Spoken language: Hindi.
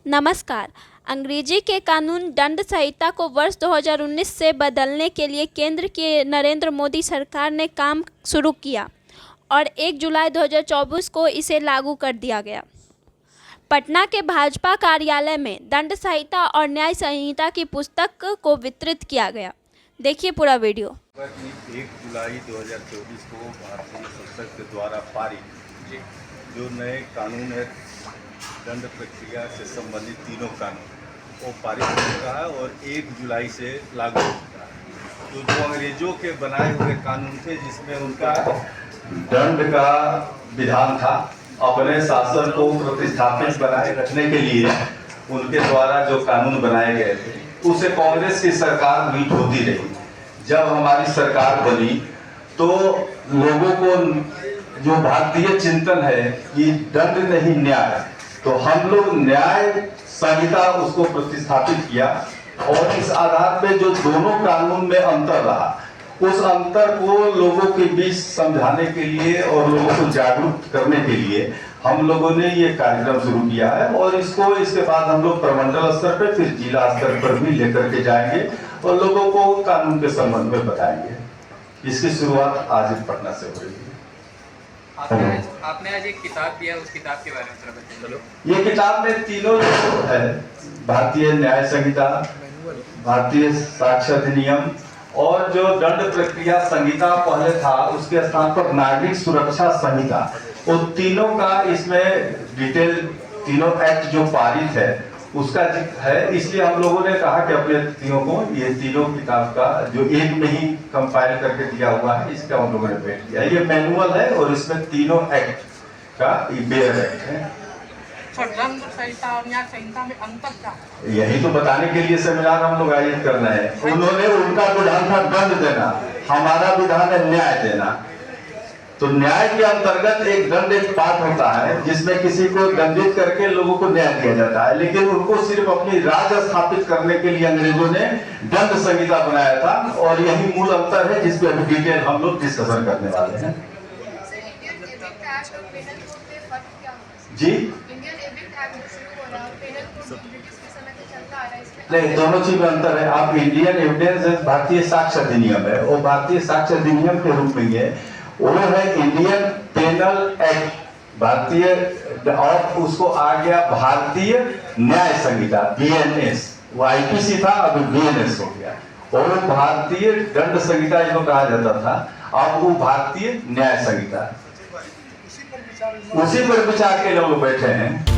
नमस्कार। अंग्रेजी के कानून दंड संहिता को वर्ष 2019 से बदलने के लिए केंद्र की नरेंद्र मोदी सरकार ने काम शुरू किया और 1 जुलाई 2024 को इसे लागू कर दिया गया। पटना के भाजपा कार्यालय में दंड संहिता और न्याय संहिता की पुस्तक को वितरित किया गया। देखिए पूरा वीडियो। 1 जुलाई 2024 को भारतीय संसद के द्वारा पारित जो नए कानून है दंड प्रक्रिया से संबंधित तीनों कानून वो पारित हो चुका है और 1 जुलाई से लागू हो चुका है। तो जो अंग्रेजों के बनाए हुए कानून थे जिसमें उनका दंड का विधान था, अपने शासन को प्रतिस्थापित बनाए रखने के लिए उनके द्वारा जो कानून बनाए गए थे उसे कांग्रेस की सरकार मीट होती रही। जब हमारी सरकार बनी तो लोगों को जो भारतीय चिंतन है कि दंड नहीं न्याय, तो हम लोग न्याय संहिता उसको प्रतिस्थापित किया और इस आधार पे जो दोनों कानून में अंतर रहा उस अंतर को लोगों के बीच समझाने के लिए और लोगों को जागरूक करने के लिए हम लोगों ने ये कार्यक्रम शुरू किया है और इसके बाद हम लोग प्रमंडल स्तर पे फिर जिला स्तर पर भी लेकर के जाएंगे और लोगों को कानून के संबंध में बताएंगे। इसकी शुरुआत आज पटना से हो रही है। आपने आज एक किताब दिया, उस किताब के बारे में थोड़ा बताइए। ये किताब में तीनों है, भारतीय न्याय संहिता, भारतीय साक्ष्य अधिनियम और जो दंड प्रक्रिया संहिता पहले था उसके स्थान पर नागरिक सुरक्षा संहिता, वो तीनों का इसमें डिटेल तीनों एक्ट जो पारित है उसका जिक्र है। इसलिए हम लोगों ने कहा कि अपने तीनों को ये तीनों किताब का जो एक में ही कंपाइल करके दिया हुआ है इसका हम लोगों ने भेज दिया। ये मैनुअल है और इसमें तीनों एक्ट का बेयर एक्ट है। दंड संहिता और न्याय संहिता में अंतर क्या है? यही तो बताने के लिए सेमिनार हम लोग आयोजित कर रहे हैं। उन्होंने उनका विधान था दंड देना, हमारा विधान है न्याय देना। तो न्याय के अंतर्गत एक दंड एक पाठ होता है जिसमें किसी को दंडित करके लोगों को न्याय दिया जाता है, लेकिन उनको सिर्फ अपनी राज स्थापित करने के लिए अंग्रेजों ने दंड संहिता बनाया था और यही मूल अंतर है जिस पे अभी डिटेल हम लोग डिस्कशन करने वाले हैं। जी नहीं, दोनों चीज में अंतर है। आप इंडियन एविडेंस भारतीय साक्ष्य अधिनियम है और भारतीय साक्ष्य अधिनियम के रूप में ये वो है इंडियन पेनल एक्ट भारतीय, और उसको आ गया भारतीय न्याय संहिता BNS। वो IPC था, अभी BNS हो गया और भारतीय दंड संहिता इसको कहा जाता था, अब वो भारतीय न्याय संहिता। उसी पर विचार के लोग बैठे हैं।